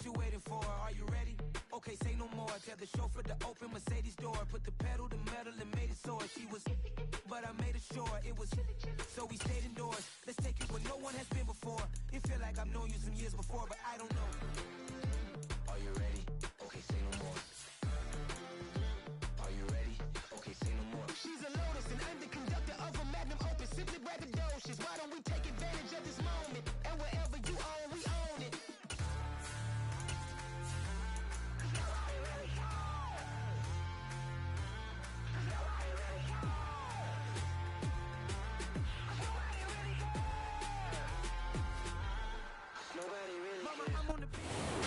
What you waiting for? Are you ready? Okay, say no more. Tell the chauffeur to open Mercedes door. Put the pedal to metal and made it soar. She was, but I made it sure it was. So we stayed indoors. Let's take it where no one has been before. It feel like I've known you some years before, but I don't know. Are you ready? Okay, say no more. Are you ready? Okay, say no more. She's a Lotus and I'm the conductor of a magnum opus. Simply braggadocious. Why don't we take advantage of this moment? And wherever you own, we own it.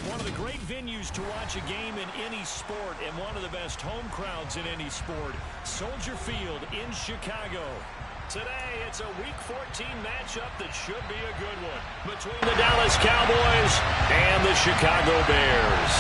One of the great venues to watch a game in any sport and one of the best home crowds in any sport. Soldier Field in Chicago. Today, it's a Week 14 matchup that should be a good one between the Dallas Cowboys and the Chicago Bears.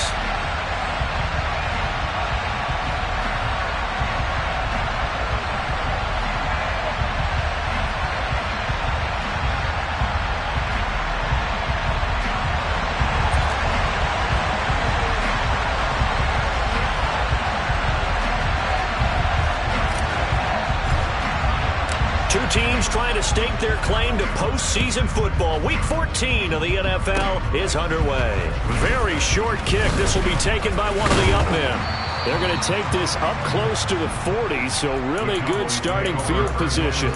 Two teams trying to stake their claim to postseason football. Week 14 of the NFL is underway. Very short kick. This will be taken by one of the up men. They're going to take this up close to the 40, so really good starting field position.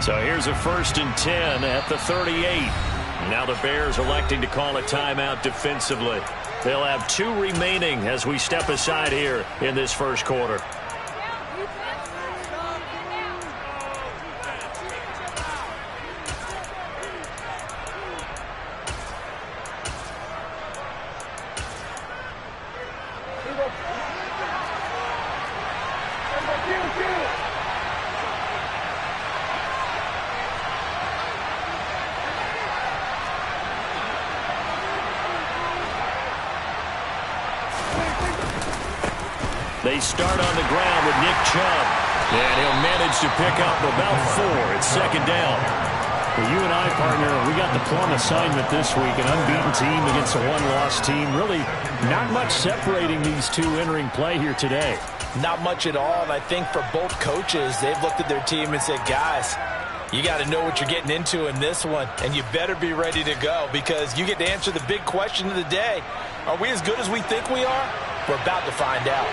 So here's a 1st and 10 at the 38. Now the Bears electing to call a timeout defensively. They'll have 2 remaining as we step aside here in this first quarter. They start on the ground with Nick Chubb. And he'll manage to pick up about 4. It's 2nd down. Well, you and I, partner, we got the plum assignment this week. An unbeaten team against a one-loss team. Really not much separating these two entering play here today. Not much at all. And I think for both coaches, they've looked at their team and said, guys, you got to know what you're getting into in this one. And you better be ready to go because you get to answer the big question of the day. Are we as good as we think we are? We're about to find out.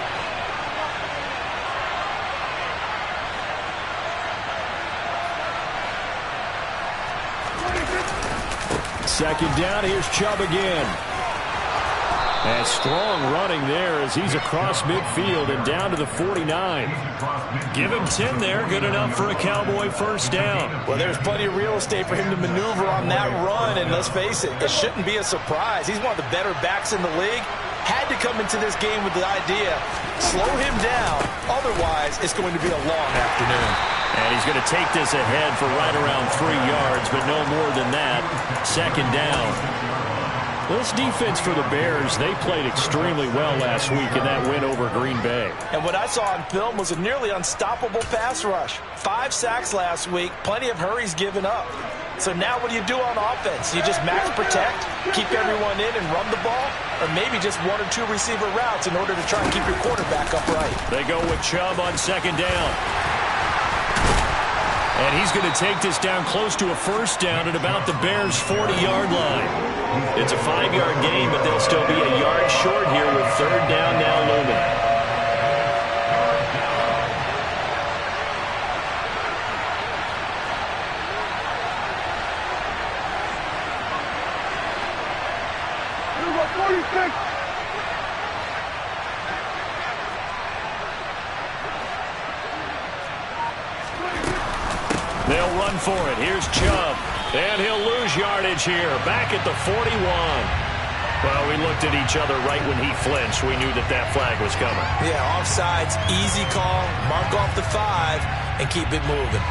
2nd down, here's Chubb again. And strong running there as he's across midfield and down to the 49. Give him 10 there, good enough for a Cowboy 1st down. Well, there's plenty of real estate for him to maneuver on that run, and let's face it, it shouldn't be a surprise. He's one of the better backs in the league. Had to come into this game with the idea, slow him down, otherwise it's going to be a long afternoon. And he's going to take this ahead for right around 3 yards, but no more than that. 2nd down. This defense for the Bears, they played extremely well last week in that win over Green Bay. And what I saw on film was a nearly unstoppable pass rush. 5 sacks last week, plenty of hurries given up. So now what do you do on offense? You just max protect, keep everyone in and run the ball, or maybe just 1 or 2 receiver routes in order to try and keep your quarterback upright. They go with Chubb on 2nd down. And he's going to take this down close to a first down at about the Bears' 40-yard line. It's a 5-yard gain, but they'll still be a yard short here with third down now looming. They'll run for it. Here's Chubb. And he'll lose yardage here. Back at the 41. Well, we looked at each other right when he flinched. We knew that that flag was coming. Yeah, offsides, easy call. Mark off the 5 and keep it moving.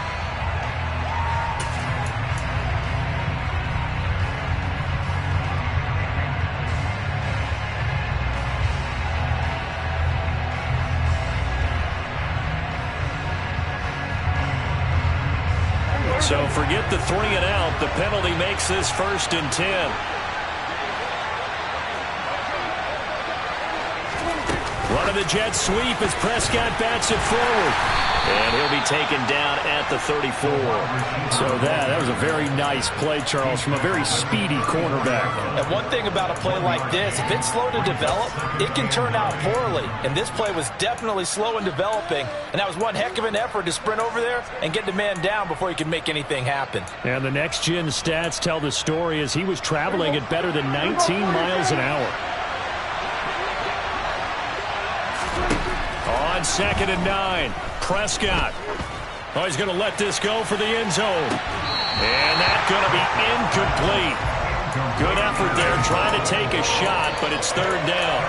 So forget the 3 and out. The penalty makes this 1st and 10. Run of the jet sweep as Prescott bats it forward. And he'll be taken down at the 34. So that was a very nice play, Charles, from a very speedy cornerback. And one thing about a play like this, if it's slow to develop, it can turn out poorly. And this play was definitely slow in developing. And that was one heck of an effort to sprint over there and get the man down before he could make anything happen. And the next-gen stats tell the story as he was traveling at better than 19 miles an hour. On 2nd and 9, Prescott. Oh, he's going to let this go for the end zone. And that's going to be incomplete. Good effort there trying to take a shot, but it's 3rd down.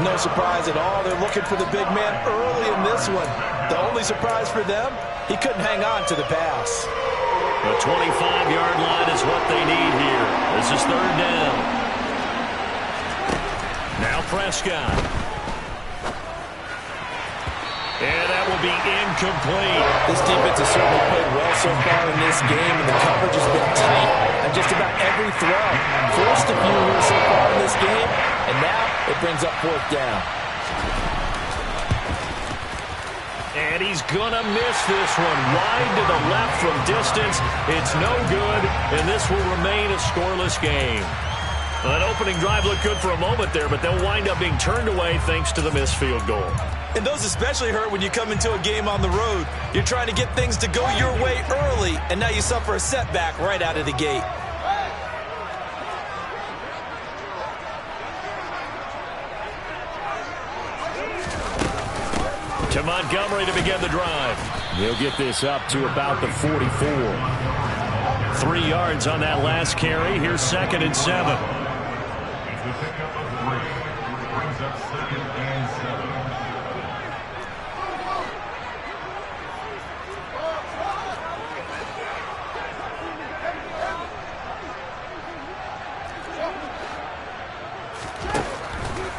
No surprise at all. They're looking for the big man early in this one. The only surprise for them, he couldn't hang on to the pass. The 25-yard line is what they need here. This is 3rd down. Now Prescott. And that will be incomplete. This defense has certainly played well so far in this game, and the coverage has been tight on just about every throw. Forced a few here so far in this game, and now it brings up 4th down. And he's going to miss this one. Wide to the left from distance. It's no good, and this will remain a scoreless game. Well, that opening drive looked good for a moment there, but they'll wind up being turned away thanks to the missed field goal. And those especially hurt when you come into a game on the road. You're trying to get things to go your way early, and now you suffer a setback right out of the gate. To Montgomery to begin the drive. He'll get this up to about the 44. 3 yards on that last carry. Here's 2nd and 7.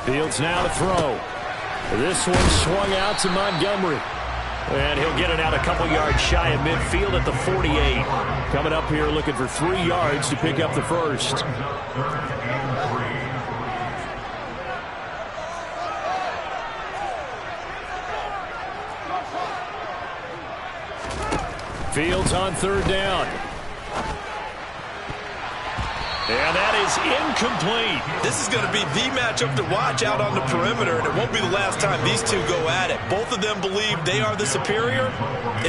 Fields now to throw. This one swung out to Montgomery. And he'll get it out a couple yards shy of midfield at the 48. Coming up here looking for 3 yards to pick up the first. Fields on 3rd down. And that is incomplete. This is going to be the matchup to watch out on the perimeter, and it won't be the last time these two go at it. Both of them believe they are the superior.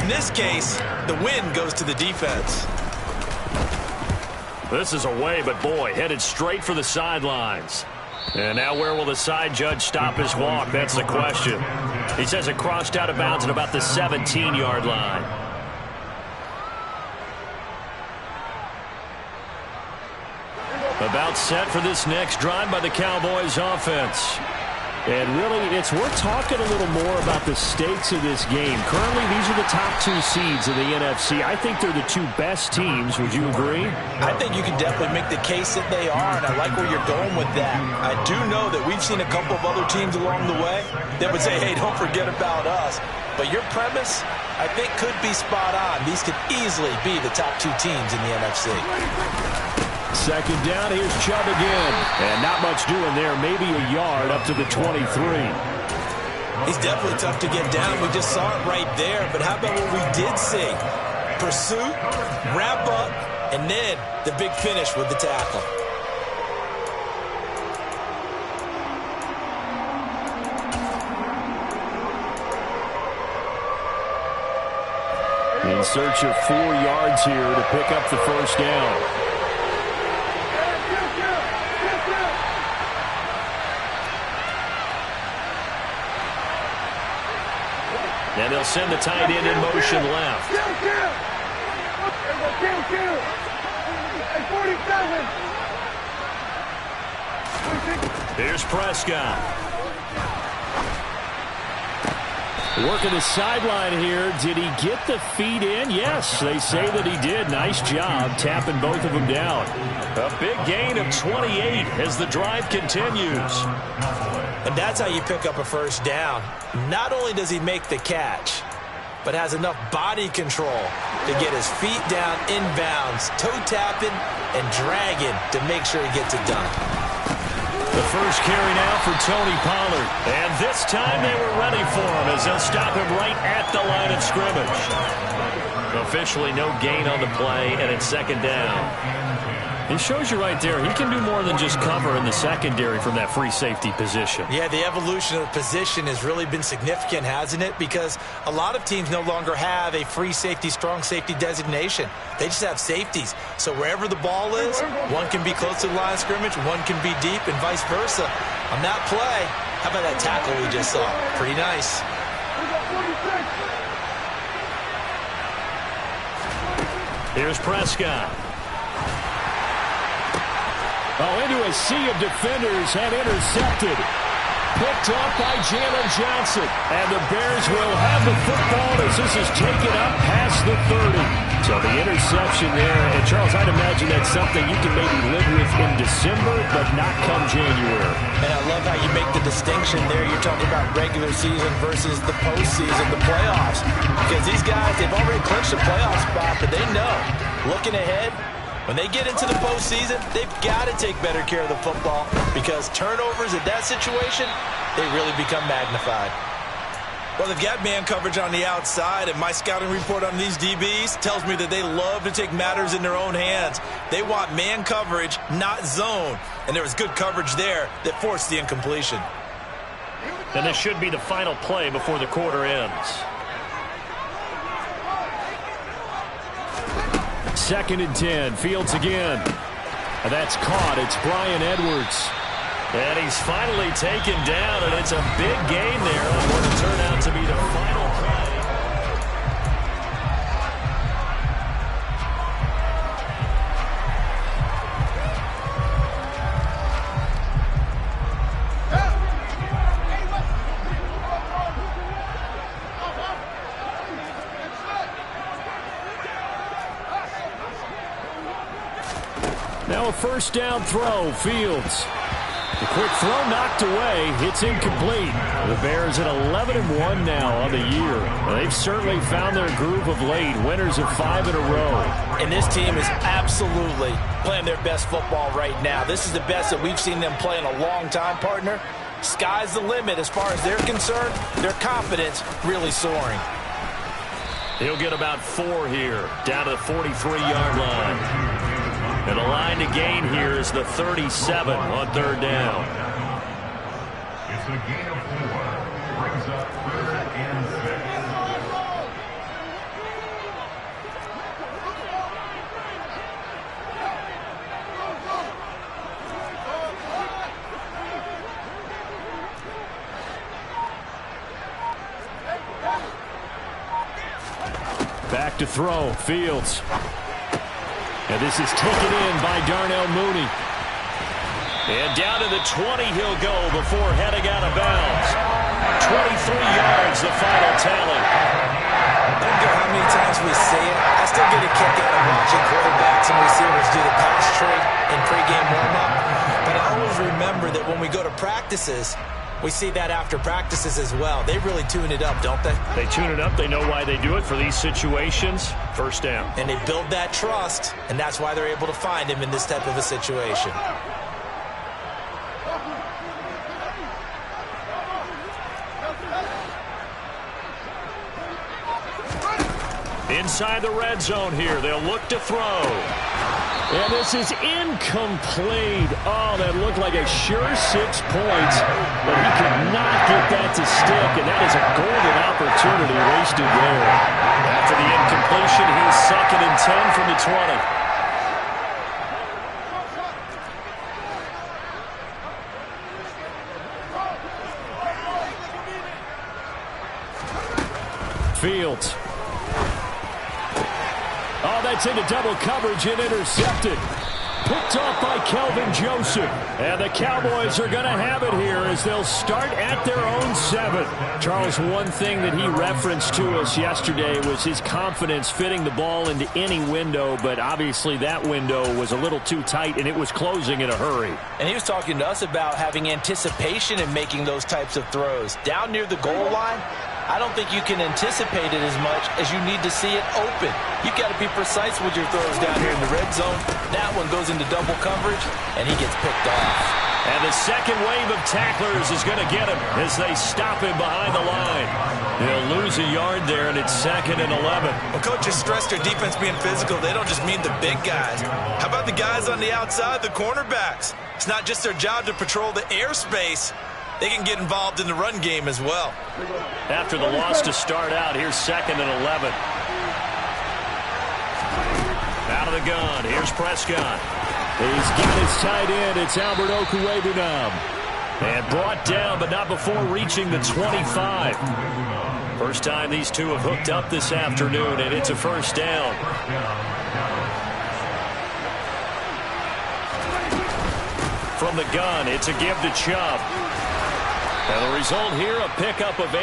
In this case, the win goes to the defense. This is away, but boy, headed straight for the sidelines. And now where will the side judge stop his walk? That's the question. He says it crossed out of bounds at about the 17-yard line. About set for this next drive by the Cowboys offense. And really, it's worth talking a little more about the stakes of this game. Currently, these are the top 2 seeds of the NFC. I think they're the 2 best teams. Would you agree? I think you can definitely make the case that they are, and I like where you're going with that. I do know that we've seen a couple of other teams along the way that would say, hey, don't forget about us. But your premise, I think, could be spot on. These could easily be the top 2 teams in the NFC. 2nd down, here's Chubb again. And not much doing there, maybe a yard up to the 23. He's definitely tough to get down. We just saw it right there. But how about what we did see? pursuit, wrap up, and then the big finish with the tackle. In search of 4 yards here to pick up the first down. And they'll send the tight end in motion left. Here's Prescott. Working the sideline here. Did he get the feet in? Yes, they say that he did. Nice job tapping both of them down. A big gain of 28 as the drive continues. And that's how you pick up a first down. Not only does he make the catch, but has enough body control to get his feet down inbounds, toe tapping and dragging to make sure he gets it done. The first carry now for Tony Pollard. And this time they were ready for him as they'll stop him right at the line of scrimmage. Officially no gain on the play, and it's second down. It shows you right there, he can do more than just cover in the secondary from that free safety position. Yeah, the evolution of the position has really been significant, hasn't it? Because a lot of teams no longer have a free safety, strong safety designation. They just have safeties. So wherever the ball is, one can be close to the line of scrimmage, one can be deep, and vice versa. On that play, how about that tackle we just saw? Pretty nice. Here's Prescott. Oh, into a sea of defenders and intercepted. Picked off by Jalen Johnson. And the Bears will have the football as this is taken up past the 30. So the interception there. And, Charles, I'd imagine that's something you can maybe live with in December, but not come January. And I love how you make the distinction there. You're talking about regular season versus the postseason, the playoffs. Because these guys, they've already clinched a playoff spot, but they know, looking ahead, when they get into the postseason, they've got to take better care of the football because turnovers in that situation, they really become magnified. Well, they've got man coverage on the outside, and my scouting report on these DBs tells me that they love to take matters in their own hands. They want man coverage, not zone, and there was good coverage there that forced the incompletion. And this should be the final play before the quarter ends. 2nd and 10. Fields again. And that's caught. It's Brian Edwards. And he's finally taken down, and it's a big gain there. That's going to turn out to be the final play. Now a first down throw. Fields. The quick throw knocked away. It's incomplete. The Bears at 11-1 now on the year. They've certainly found their groove of late. Winners of 5 in a row. And this team is absolutely playing their best football right now. This is the best that we've seen them play in a long time, partner. Sky's the limit as far as they're concerned. Their confidence really soaring. He'll get about 4 here, down to the 43-yard line. And the line to gain here is the 37 on 3rd down. It's a gain of 4. Brings up 3rd and 6. Back to throw. Fields. And this is taken in by Darnell Mooney. And down to the 20 he'll go before heading out of bounds. 23 yards, the final tally. I don't care how many times we say it, I still get a kick out of watching quarterbacks and receivers do the pass trick in pregame warm-up. But I always remember that when we go to practices, we see that after practices as well. They really tune it up, don't they? They tune it up. They know why they do it for these situations. First down. And they build that trust, and that's why they're able to find him in this type of a situation. Inside the red zone here. They'll look to throw. And this is incomplete. Oh, that looked like a sure 6 points, but he could not get that to stick, and that is a golden opportunity wasted there. After the incompletion, here's 2nd and 10 from the 20. Fields. Oh, that's into double coverage and intercepted. Picked off by Kelvin Joseph. And the Cowboys are going to have it here as they'll start at their own 7. Charles, one thing that he referenced to us yesterday was his confidence fitting the ball into any window, but obviously that window was a little too tight and it was closing in a hurry. And he was talking to us about having anticipation in making those types of throws. Down near the goal line, I don't think you can anticipate it as much as you need to see it open. You've got to be precise with your throws down here in the red zone. That one goes into double coverage, and he gets picked off. And the second wave of tacklers is going to get him as they stop him behind the line. They'll lose a yard there, and it's 2nd and 11. When coaches stress their defense being physical, they don't just mean the big guys. How about the guys on the outside, the cornerbacks? It's not just their job to patrol the airspace. They can get involved in the run game as well. After the loss to start out, here's 2nd and 11. Out of the gun, here's Prescott. He's got his tight end. It's Albert Okwuegbunam. And brought down, but not before reaching the 25. First time these two have hooked up this afternoon, and it's a first down. From the gun, it's a give to Chubb. And the result here, a pickup of 8.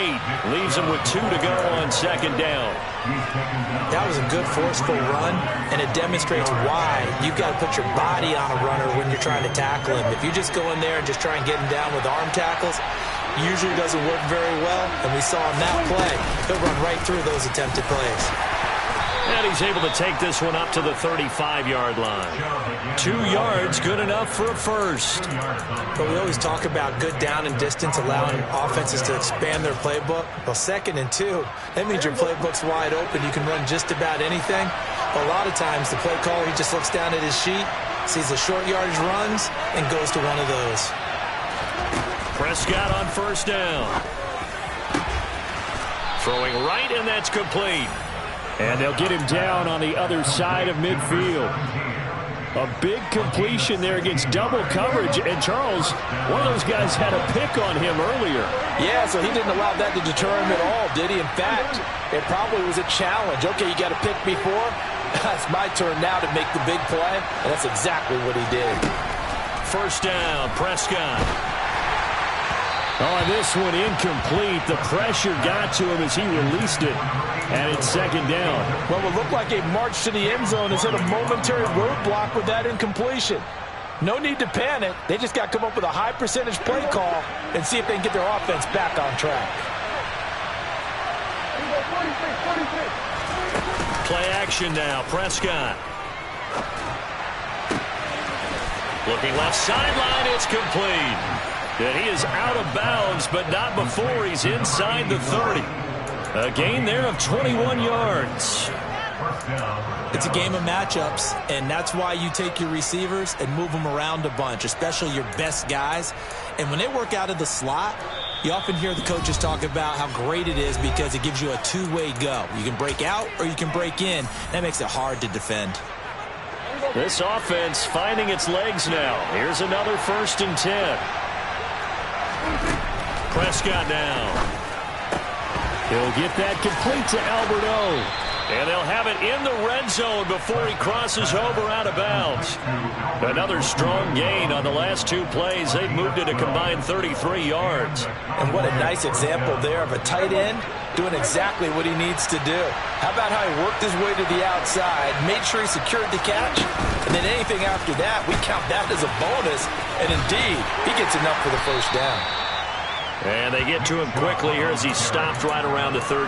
Leaves him with 2 to go on 2nd down. That was a good forceful run, and it demonstrates why you've got to put your body on a runner when you're trying to tackle him. If you just go in there and just try and get him down with arm tackles, usually doesn't work very well. And we saw in that play, he'll run right through those attempted plays. And he's able to take this one up to the 35-yard line. 2 yards, good enough for a first. But we always talk about good down and distance, allowing offenses to expand their playbook. Well, 2nd and 2, that means your playbook's wide open. You can run just about anything. But a lot of times, the play caller, he just looks down at his sheet, sees the short yardage runs, and goes to one of those. Prescott on first down. Throwing right, and that's complete. And they'll get him down on the other side of midfield. A big completion there against double coverage. And Charles, one of those guys had a pick on him earlier. Yeah, so he didn't allow that to deter him at all, did he? In fact, it probably was a challenge. Okay, you got a pick before. It's my turn now to make the big play. And that's exactly what he did. First down, Prescott. Oh, and this one incomplete. The pressure got to him as he released it. And it's 2nd down. Well, it looked like a march to the end zone has hit a momentary roadblock with that incompletion. No need to panic. They just got to come up with a high percentage play call and see if they can get their offense back on track. Play action now, Prescott. Looking left sideline, it's complete. And he is out of bounds, but not before he's inside the 30. A gain there of 21 yards. It's a game of matchups, and that's why you take your receivers and move them around a bunch, especially your best guys. And when they work out of the slot, you often hear the coaches talk about how great it is because it gives you a two-way go. You can break out or you can break in. That makes it hard to defend. This offense finding its legs now. Here's another 1st and 10. Prescott now. He'll get that complete to Albert O. And they'll have it in the red zone before he crosses over out of bounds. Another strong gain on the last 2 plays. They've moved it a combined 33 yards. And what a nice example there of a tight end doing exactly what he needs to do. How about how he worked his way to the outside, made sure he secured the catch, and then anything after that, we count that as a bonus. And indeed, he gets enough for the first down. And they get to him quickly here as he stopped right around the 13.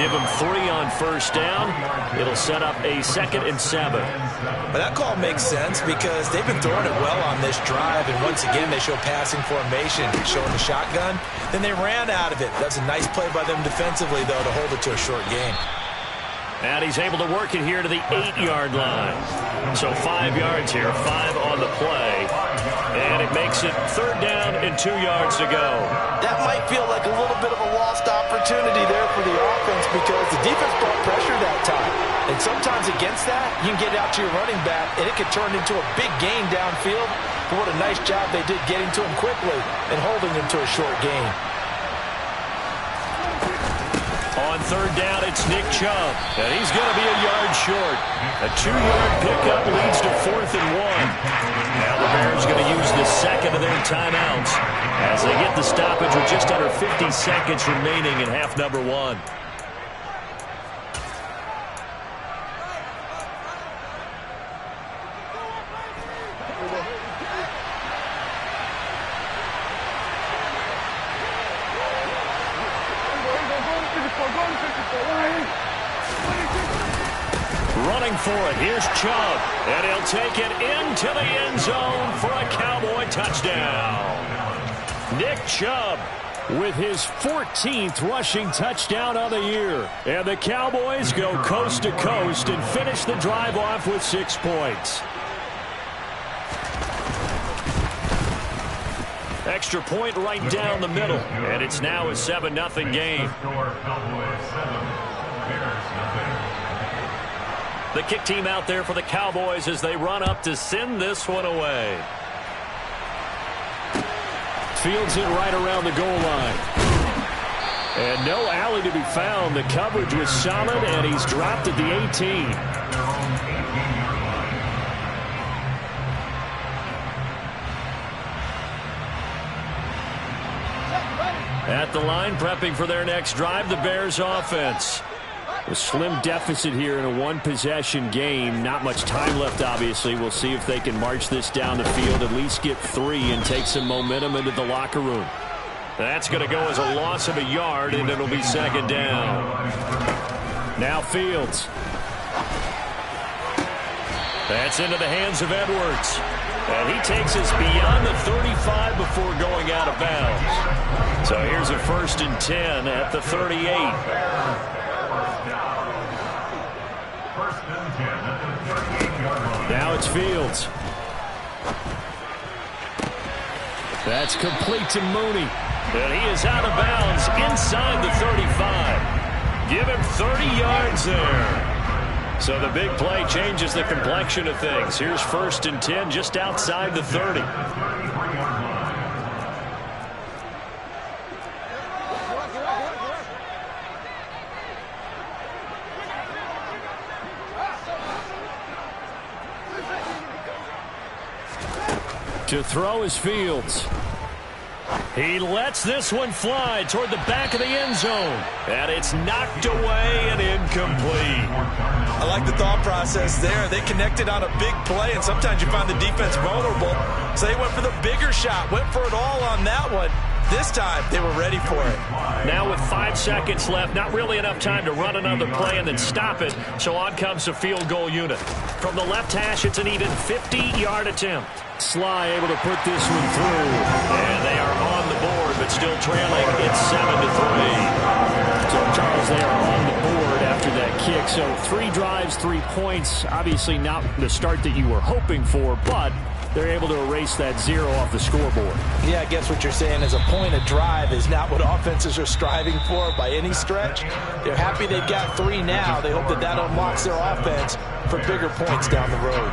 Give him 3 on first down. It'll set up a 2nd and 7. Well, that call makes sense because they've been throwing it well on this drive, and once again they show passing formation, showing the shotgun. Then they ran out of it. That's a nice play by them defensively, though, to hold it to a short gain. And he's able to work it here to the 8-yard line. So 5 yards here, 5 on the play. And it makes it 3rd down and 2 yards to go. That might feel like a little bit of a lost opportunity there for the offense because the defense brought pressure that time. And sometimes against that, you can get out to your running back, and it could turn into a big gain downfield. But what a nice job they did getting to him quickly and holding him to a short gain. On 3rd down, it's Nick Chubb, and he's going to be a yard short. A 2-yard pickup leads to 4th and 1. Now the Bears going to use the second of their timeouts as they get the stoppage with just under 50 seconds remaining in half number 1. Running for it, here's Chubb, and he'll take it into the end zone for a Cowboy touchdown. Nick Chubb with his 14th rushing touchdown of the year. And the Cowboys go coast to coast and finish the drive off with 6 points. Extra point right down the middle, and it's now a 7-0 game. The kick team out there for the Cowboys as they run up to send this one away. Fields it right around the goal line. And no alley to be found. The coverage was solid, and he's dropped at the 18. At the line, prepping for their next drive, the Bears offense. A slim deficit here in a one-possession game. Not much time left, obviously. We'll see if they can march this down the field, at least get 3, and take some momentum into the locker room. That's going to go as a loss of a yard, and it'll be 2nd down. Now Fields. That's into the hands of Edwards. And he takes us beyond the 35 before going out of bounds. So here's a 1st and 10 at the 38. Now it's Fields. That's complete to Mooney. And he is out of bounds inside the 35. Give him 30 yards there. So the big play changes the complexion of things. Here's 1st and 10 just outside the 30. To throw is Fields. He lets this one fly toward the back of the end zone. And it's knocked away and incomplete. I like the thought process there. They connected on a big play, and sometimes you find the defense vulnerable. So they went for the bigger shot, went for it all on that one. This time, they were ready for it. Now with 5 seconds left, not really enough time to run another play and then stop it. So on comes the field goal unit. From the left hash, it's an even 50-yard attempt. Sly able to put this one through. And they are on the board, but still trailing. It's 7-3. So, Charles, they are on the board after that kick. So 3 drives, 3 points. Obviously not the start that you were hoping for, but they're able to erase that 0 off the scoreboard. Yeah, I guess what you're saying is a point of drive is not what offenses are striving for by any stretch. They're happy they've got 3 now. They hope that that unlocks their offense for bigger points down the road.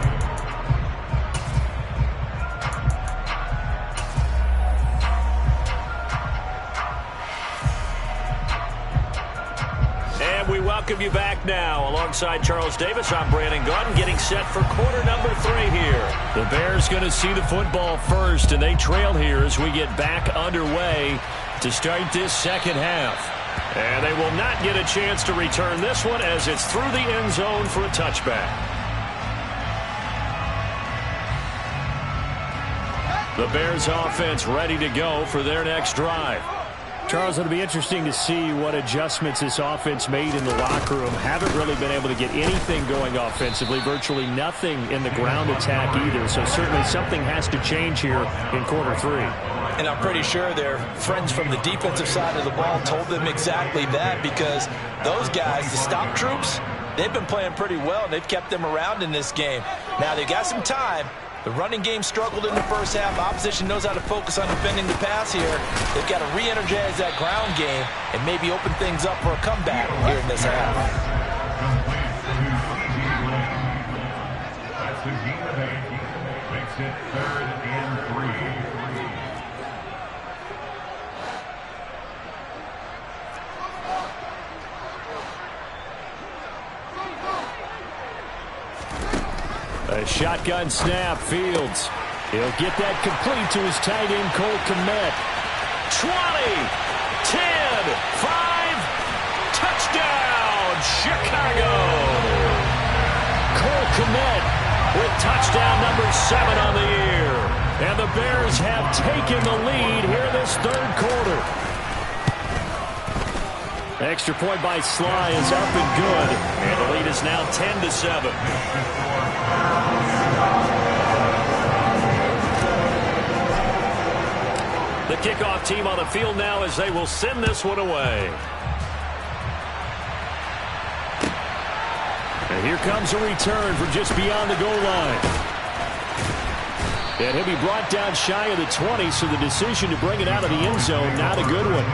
We welcome you back now. Alongside Charles Davis, I'm Brandon Gordon, getting set for quarter number 3 here. The Bears going to see the football first, and they trail here as we get back underway to start this second half. And they will not get a chance to return this one as it's through the end zone for a touchback. The Bears offense ready to go for their next drive. Charles, it'll be interesting to see what adjustments this offense made in the locker room. Haven't really been able to get anything going offensively, virtually nothing in the ground attack either. So certainly something has to change here in quarter 3. And I'm pretty sure their friends from the defensive side of the ball told them exactly that, because those guys, the stop troops, they've been playing pretty well, and they've kept them around in this game. Now, they've got some time. The running game struggled in the first half. Opposition knows how to focus on defending the pass here. They've got to re-energize that ground game and maybe open things up for a comeback here in this half. That's the game of 8. Makes it 3rd and 3. A shotgun snap, Fields. He'll get that complete to his tight end, Cole Kmet. 20, 10, 5, touchdown, Chicago! Cole Kmet with touchdown number 7 on the year. And the Bears have taken the lead here in this third quarter. Extra point by Sly is up and good. And the lead is now 10-7. The kickoff team on the field now as they will send this one away. And here comes a return from just beyond the goal line. And he'll be brought down shy of the 20, so the decision to bring it out of the end zone, not a good one.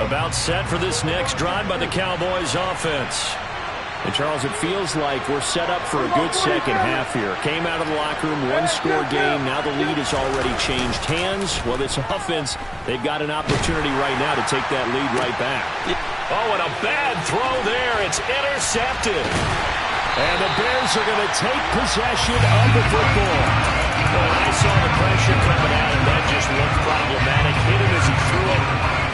About set for this next drive by the Cowboys offense. And, Charles, it feels like we're set up for a good second half here. Came out of the locker room, one-score game. Now the lead has already changed hands. Well, this offense, they've got an opportunity right now to take that lead right back. Oh, and a bad throw there. It's intercepted. And the Bears are going to take possession of the football. Well, I saw the pressure coming out, and that just looked problematic. Hit him as he threw it,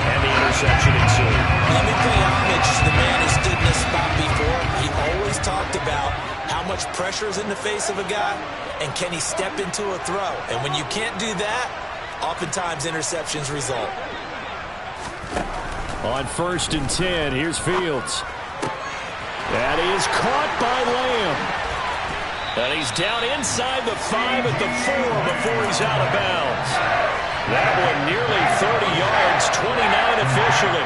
and the interception ensued. Let me pay homage to the man who stood in this spot before. He always talked about how much pressure is in the face of a guy, and can he step into a throw. And when you can't do that, oftentimes interceptions result. On 1st and 10, here's Fields. That is caught by Lamb. And he's down inside the 5 at the 4 before he's out of bounds. That one nearly 30 yards, 29 officially.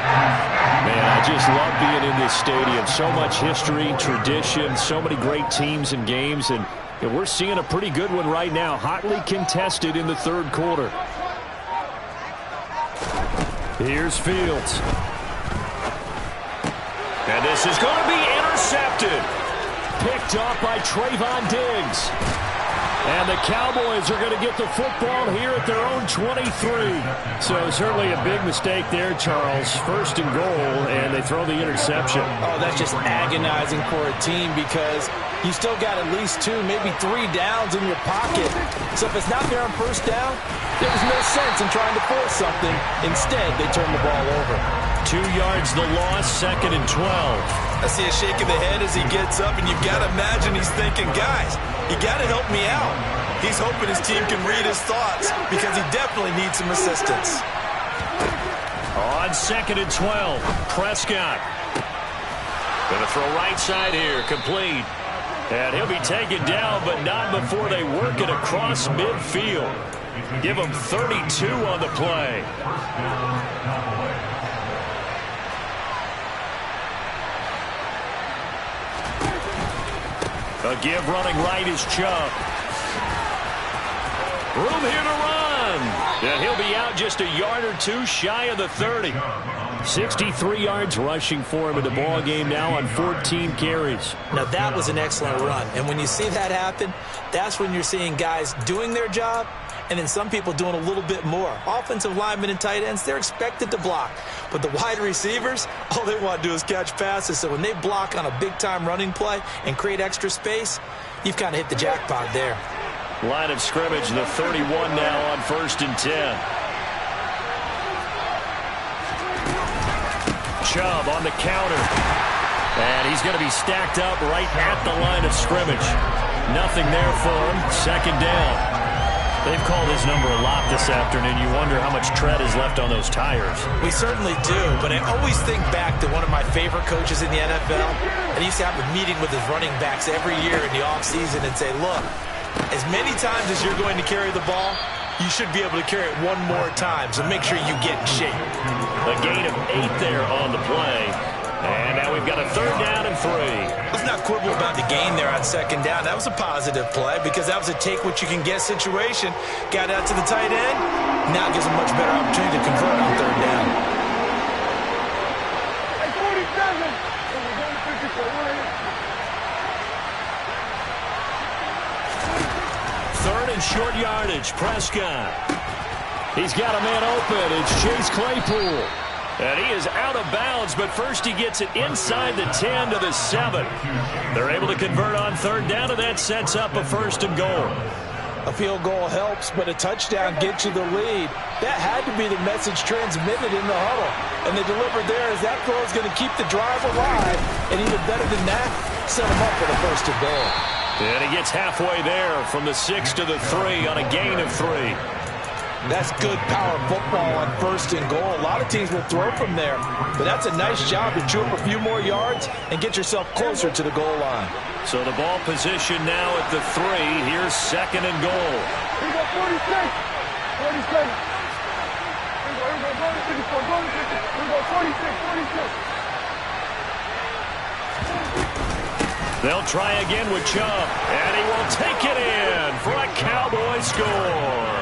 Man, I just love being in this stadium. So much history, tradition, so many great teams and games. And we're seeing a pretty good one right now, hotly contested in the third quarter. Here's Fields. And this is going to be intercepted. Picked off by Trayvon Diggs. And the Cowboys are going to get the football here at their own 23. So certainly a big mistake there, Charles. 1st and goal, and they throw the interception. Oh, that's just agonizing for a team because you still got at least 2, maybe 3 downs in your pocket. So if it's not there on 1st down, there was no sense in trying to force something. Instead, they turn the ball over. 2 yards the loss, 2nd and 12. I see a shake of the head as he gets up, and you've got to imagine he's thinking, guys, you got to help me out. He's hoping his team can read his thoughts because he definitely needs some assistance. On 2nd and 12, Prescott. Going to throw right side here, complete. And he'll be taken down, but not before they work it across midfield. Give him 32 on the play. A give running right is Chubb. Room here to run. And he'll be out just a yard or 2 shy of the 30. 63 yards rushing for him in the ball game now on 14 carries. Now that was an excellent run. And when you see that happen, that's when you're seeing guys doing their job and then some people doing a little bit more. Offensive linemen and tight ends, they're expected to block. But the wide receivers, all they want to do is catch passes. So when they block on a big-time running play and create extra space, you've kind of hit the jackpot there. Line of scrimmage, the 31 now on 1st and 10. Chubb on the counter. And he's going to be stacked up right at the line of scrimmage. Nothing there for him. 2nd down. They've called his number a lot this afternoon. You wonder how much tread is left on those tires. We certainly do, but I always think back to one of my favorite coaches in the NFL. And he used to have a meeting with his running backs every year in the offseason and say, look, as many times as you're going to carry the ball, you should be able to carry it one more time, so make sure you get in shape. A gain of 8 there on the play. And now we've got a 3rd down and 3. Let's not quibble about the gain there on 2nd down. That was a positive play because that was a take-what-you-can-get situation. Got out to the tight end. Now gives a much better opportunity to convert on 3rd down. Third and short yardage. Prescott. He's got a man open. It's Chase Claypool. And he is out of bounds, but first he gets it inside the 10 to the 7. They're able to convert on 3rd down, and that sets up a 1st and goal. A field goal helps, but a touchdown gets you the lead. That had to be the message transmitted in the huddle. And they delivered there as that throw is going to keep the drive alive. And even better than that, set them up for the 1st and goal. And he gets halfway there from the 6 to the 3 on a gain of 3. That's good power football on 1st and goal. A lot of teams will throw from there, but that's a nice job to chew up a few more yards and get yourself closer to the goal line. So the ball position now at the 3. Here's 2nd and goal. Here we go, 46. 46. Here we go, 46. They'll try again with Chubb, and he will take it in for a Cowboy score.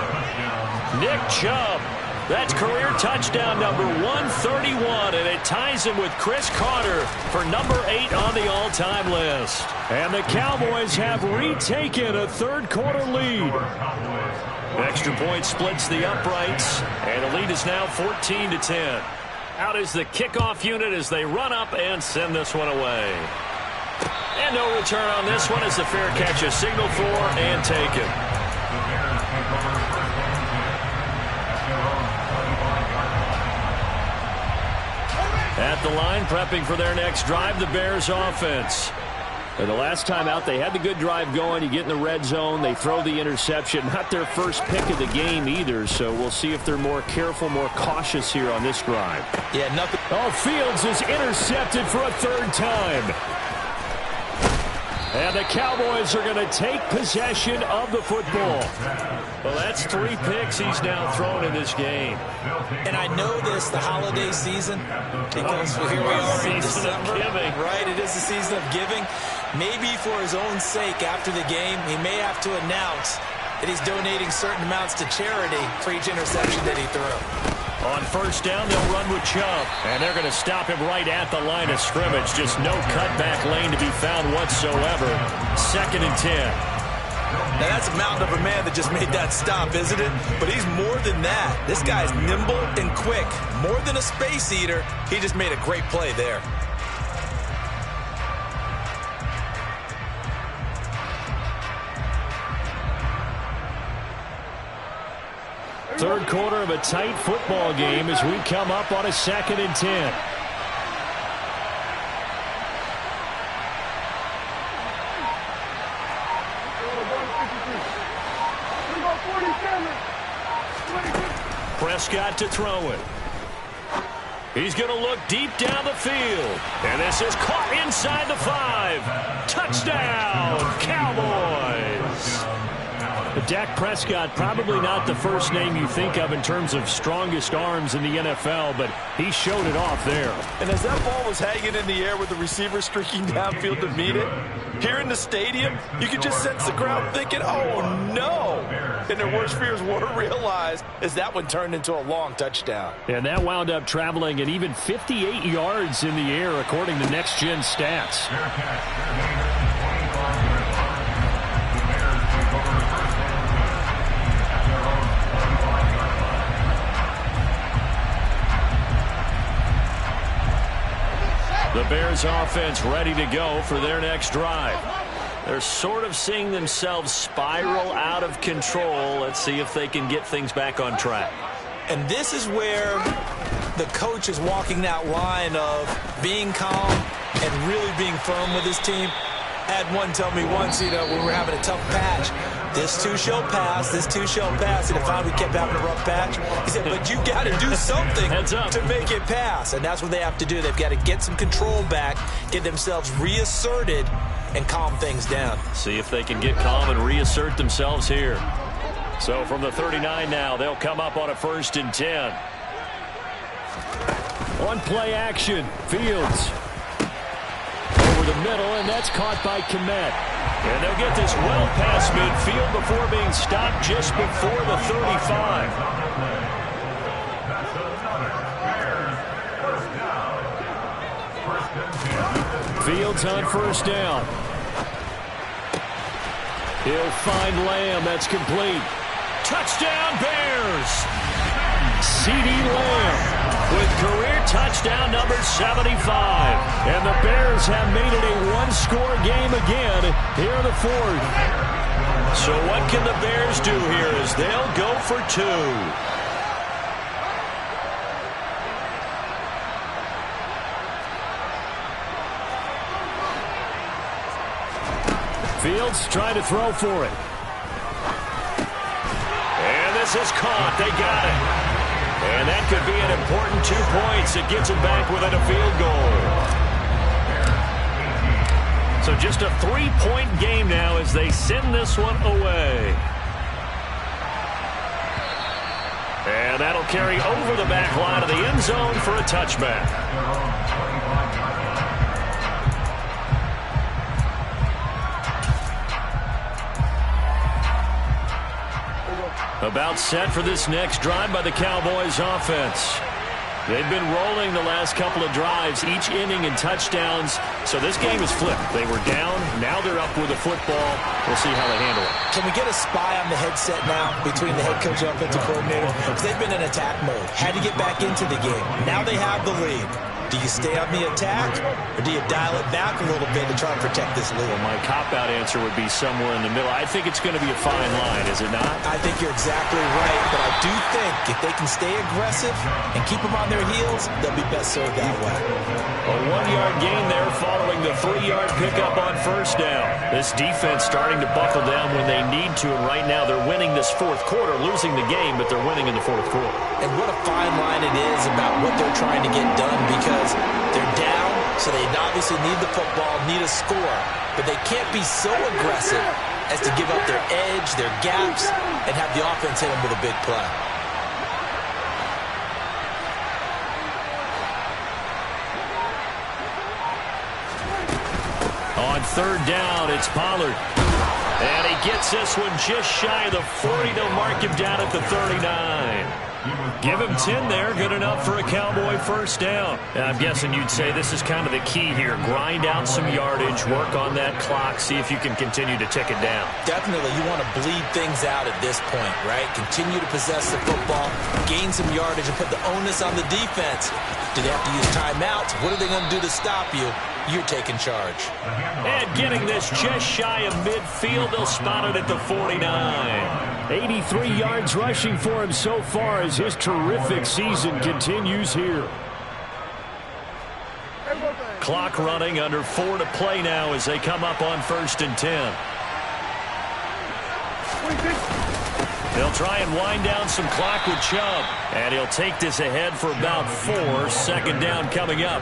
Nick Chubb, that's career touchdown number 131, and it ties him with Chris Carter for number 8 on the all-time list. And the Cowboys have retaken a 3rd-quarter lead. Extra point splits the uprights, and the lead is now 14-10. Out is the kickoff unit as they run up and send this one away. And no return on this one as the fair catch is signaled for and taken. At the line, prepping for their next drive, the Bears offense. And the last time out, they had the good drive going. You get in the red zone, they throw the interception. Not their first pick of the game either, so we'll see if they're more careful, more cautious here on this drive. Yeah, nothing. Oh, Fields is intercepted for a 3rd time. And the Cowboys are going to take possession of the football. Well, that's 3 picks he's now thrown in this game. And I know this, the holiday season, because here we are in December. Right, it is the season of giving. Maybe for his own sake after the game, he may have to announce that he's donating certain amounts to charity for each interception that he threw. On 1st down, they'll run with Chubb. And they're going to stop him right at the line of scrimmage. Just no cutback lane to be found whatsoever. 2nd and 10. Now, that's a mountain of a man that just made that stop, isn't it? But he's more than that. This guy's nimble and quick. More than a space eater, he just made a great play there. Third quarter of a tight football game as we come up on a 2nd and 10. Prescott to throw it. He's going to look deep down the field. And this is caught inside the 5. Touchdown, Cowboys. Dak Prescott, probably not the first name you think of in terms of strongest arms in the NFL, but he showed it off there. And as that ball was hanging in the air with the receiver streaking downfield to meet it, here in the stadium, you could just sense the crowd thinking, oh, no. And their worst fears were realized as that one turned into a long touchdown. And that wound up traveling at even 58 yards in the air, according to Next Gen Stats. The Bears offense ready to go for their next drive. They're sort of seeing themselves spiral out of control. Let's see if they can get things back on track. And this is where the coach is walking that line of being calm and really being firm with his team. I had one tell me once, when we were having a tough patch, this too shall pass, this too shall pass. And if we kept having a rough patch, he said, but you got to do something to make it pass. And that's what they have to do. They've got to get some control back, get themselves reasserted, and calm things down. See if they can get calm and reassert themselves here. So from the 39 now, they'll come up on a 1st and 10. One play action. Fields. Over the middle, and that's caught by Kmet. And they'll get this well past midfield before being stopped just before the 35. Fields on 1st down. He'll find Lamb. That's complete. Touchdown, Bears! C.D. Lamb with career touchdown number 75. And the Bears have made it a one-score game again here in the 4th. So what can the Bears do here as they'll go for 2? Fields trying to throw for it. And this is caught. They got it. And that could be an important 2 points. It gets them back within a field goal. So just a 3-point game now as they send this one away. And that'll carry over the back line of the end zone for a touchback. About set for this next drive by the Cowboys offense. They've been rolling the last couple of drives, each inning in touchdowns. So this game is flipped. They were down. Now they're up with the football. We'll see how they handle it. Can we get a spy on the headset now between the head coach and offensive coordinator? Because they've been in attack mode. Had to get back into the game. Now they have the lead. Do you stay on the attack, or do you dial it back a little bit to try and protect this lead? Well, my cop-out answer would be somewhere in the middle. I think it's going to be a fine line, is it not? I think you're exactly right, but I do think if they can stay aggressive and keep them on their heels, they'll be best served that way. A 1-yard gain there following the 3-yard pickup on 1st down. This defense starting to buckle down when they need to, and right now they're winning this 4th quarter, losing the game, but they're winning in the 4th quarter. And what a fine line it is about what they're trying to get done, because they're down, so they obviously need the football, need a score, but they can't be so aggressive as to give up their edge, their gaps, and have the offense hit them with a big play. On 3rd down, it's Pollard. And he gets this one just shy of the 40. They'll mark him down at the 39. Give him 10 there. Good enough for a Cowboy 1st down. And I'm guessing you'd say this is kind of the key here. Grind out some yardage. Work on that clock. See if you can continue to tick it down. Definitely. You want to bleed things out at this point, right? Continue to possess the football, gain some yardage, and put the onus on the defense. Do they have to use timeouts? What are they going to do to stop you? You're taking charge. And getting this just shy of midfield. They'll spot it at the 49. 83 yards rushing for him so far as his terrific season continues here. Clock running, under 4 to play now as they come up on 1st and 10. They'll try and wind down some clock with Chubb. And he'll take this ahead for about 4. 2nd down coming up.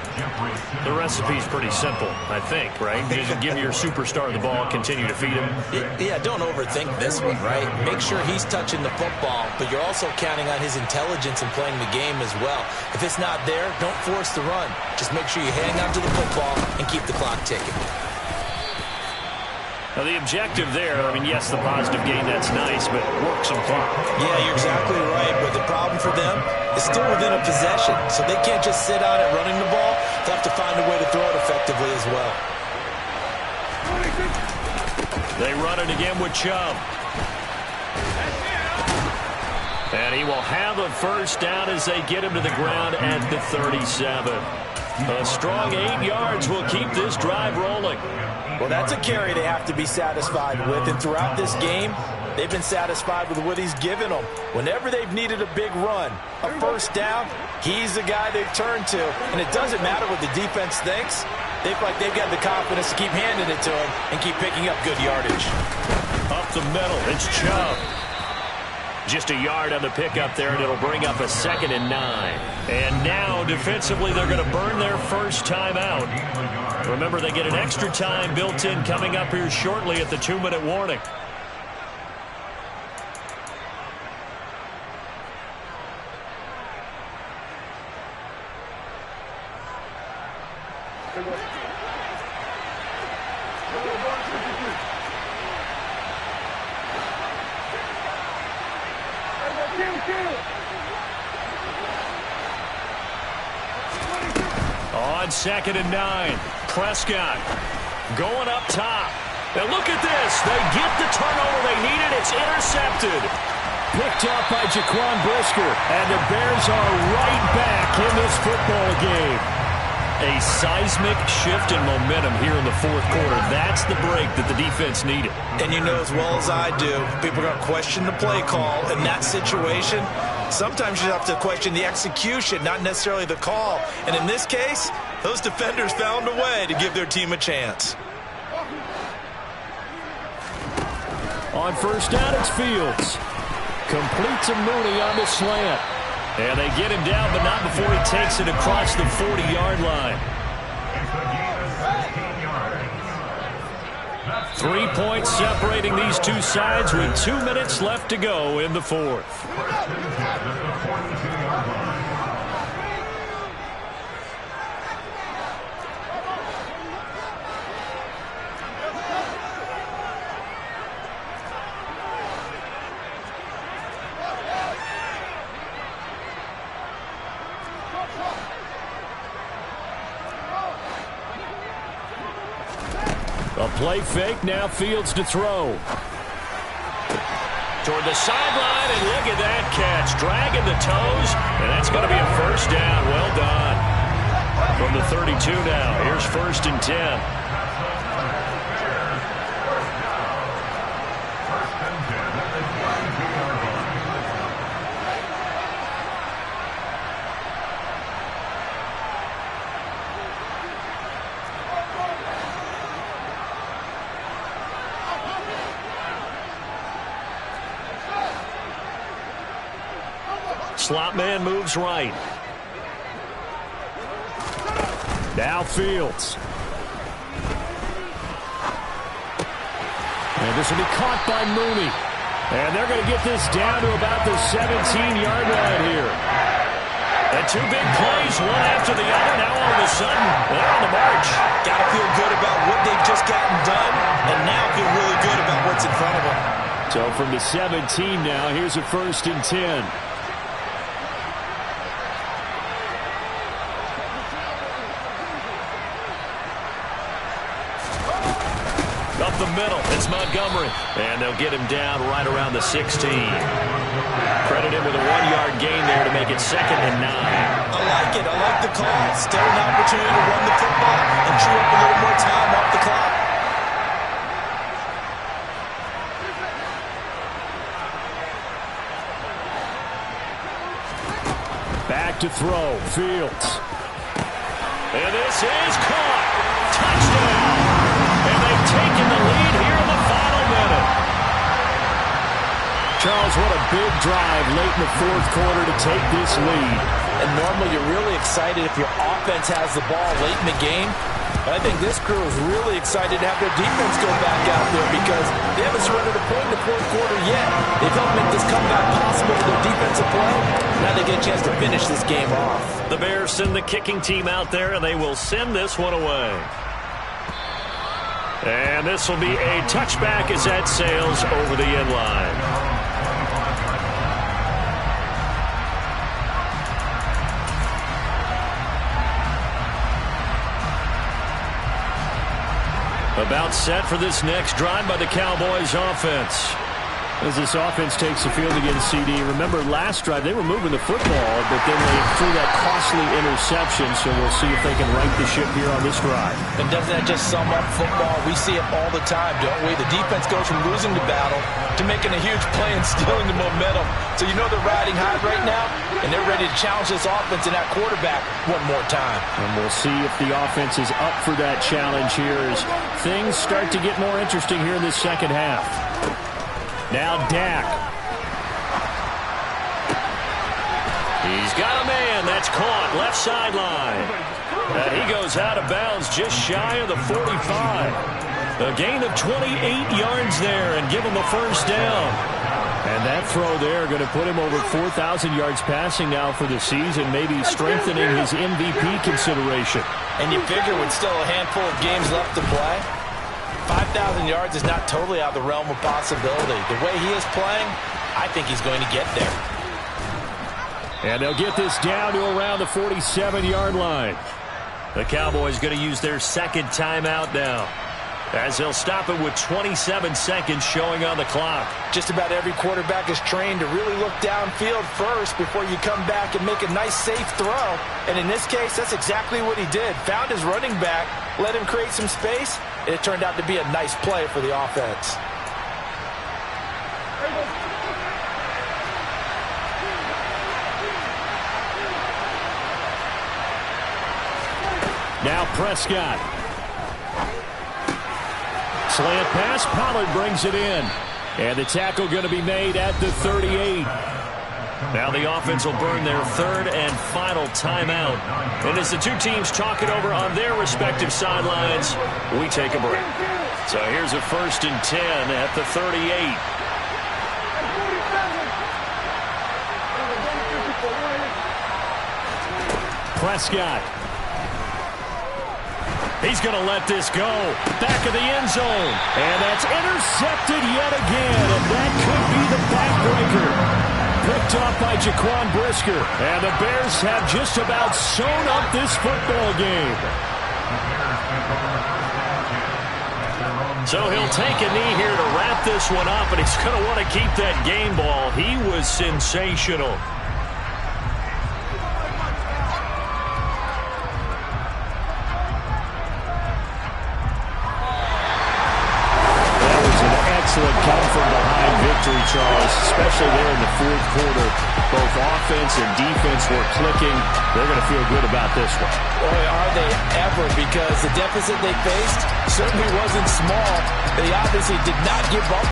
The recipe's pretty simple, I think, right? Just give your superstar the ball, continue to feed him. Yeah, don't overthink this one, right? Make sure he's touching the football, but you're also counting on his intelligence in playing the game as well. If it's not there, don't force the run. Just make sure you hang on to the football and keep the clock ticking. Now, the objective there, I mean, yes, the positive gain, that's nice, but work some clock. Yeah, you're exactly right, but the problem for them is still within a possession, so they can't just sit on it running the ball. They'll have to find a way to throw it effectively as well. They run it again with Chubb. And he will have a 1st down as they get him to the ground at the 37. A strong 8 yards will keep this drive rolling. Well, that's a carry they have to be satisfied with, and throughout this game, they've been satisfied with what he's given them. Whenever they've needed a big run, a 1st down, he's the guy they've turned to. And it doesn't matter what the defense thinks. They feel like they've got the confidence to keep handing it to him and keep picking up good yardage. Up the middle, it's Chubb. Just a yard on the pickup there, and it'll bring up a 2nd and 9. And now, defensively, they're going to burn their first time out. Remember, they get an extra time built in coming up here shortly at the 2-minute warning. On 2nd and 9, Prescott going up top. And look at this. They get the turnover they needed. It's intercepted. Picked up by Jaquan Brisker. And the Bears are right back in this football game. A seismic shift in momentum here in the fourth quarter. That's the break that the defense needed. And you know as well as I do, people are going to question the play call in that situation. Sometimes you have to question the execution, not necessarily the call. And in this case, those defenders found a way to give their team a chance. On first down, it's Fields. Complete to Mooney on the slant. And they get him down, but not before he takes it across the 40-yard line. 3 points separating these two sides with 2 minutes left to go in the fourth. A play fake, now Fields to throw. Toward the sideline, and look at that catch. Dragging the toes, and that's going to be a first down. Well done. From the 32 now, here's 1st and 10. Slot man moves right. Now Fields. And this will be caught by Mooney. And they're going to get this down to about the 17-yard line here. And 2 big plays, one after the other. Now all of a sudden, they're on the march. Got to feel good about what they've just gotten done, and now feel really good about what's in front of them. So from the 17 now, here's a 1st and 10. Up the middle, it's Montgomery. And they'll get him down right around the 16. Credit him with a 1-yard gain there to make it 2nd and 9. I like it. I like the call. Still an opportunity to run the football and chew up a little more time off the clock. Back to throw, Fields. And this is caught. Touchdown. And they've taken the lead here in the final minute. Charles, what a big drive late in the fourth quarter to take this lead. And normally you're really excited if your offense has the ball late in the game. But I think this crew is really excited to have their defense go back out there because they haven't surrendered a point in the fourth quarter yet. They've helped make this comeback possible with their defensive play. Now they get a chance to finish this game off. The Bears send the kicking team out there, and they will send this one away. And this will be a touchback as that sails over the end line. About set for this next drive by the Cowboys offense. As this offense takes the field against CD. Remember, last drive, they were moving the football, but then they threw that costly interception, so we'll see if they can right the ship here on this drive. And doesn't that just sum up football? We see it all the time, don't we? The defense goes from losing the battle to making a huge play and stealing the momentum. So you know they're riding high right now, and they're ready to challenge this offense and that quarterback one more time. And we'll see if the offense is up for that challenge here as things start to get more interesting here in this second half. Now Dak. He's got a man. That's caught. Left sideline. He goes out of bounds just shy of the 45. A gain of 28 yards there and give him a first down. And that throw there going to put him over 4,000 yards passing now for the season, maybe strengthening his MVP consideration. And you figure with still a handful of games left to play, 5,000 yards is not totally out of the realm of possibility. The way he is playing, I think he's going to get there. And they'll get this down to around the 47-yard line. The Cowboys going to use their second timeout now, as they'll stop it with 27 seconds showing on the clock. Just about every quarterback is trained to really look downfield first before you come back and make a nice, safe throw. And in this case, that's exactly what he did. Found his running back, let him create some space, and it turned out to be a nice play for the offense. Now Prescott. Slant pass, Pollard brings it in. And the tackle going to be made at the 38. Now the offense will burn their third and final timeout. And as the two teams talk it over on their respective sidelines, we take a break. So here's a 1st and 10 at the 38. Prescott. He's going to let this go. Back of the end zone. And that's intercepted yet again. And that could be the backbreaker. Picked off by Jaquan Brisker. And the Bears have just about sewn up this football game. So he'll take a knee here to wrap this one up, and he's going to want to keep that game ball. He was sensational. Excellent come-from-behind victory, Charles, especially there in the fourth quarter. Both offense and defense were clicking. They're going to feel good about this one. Boy, are they ever, because the deficit they faced certainly wasn't small. They obviously did not give up.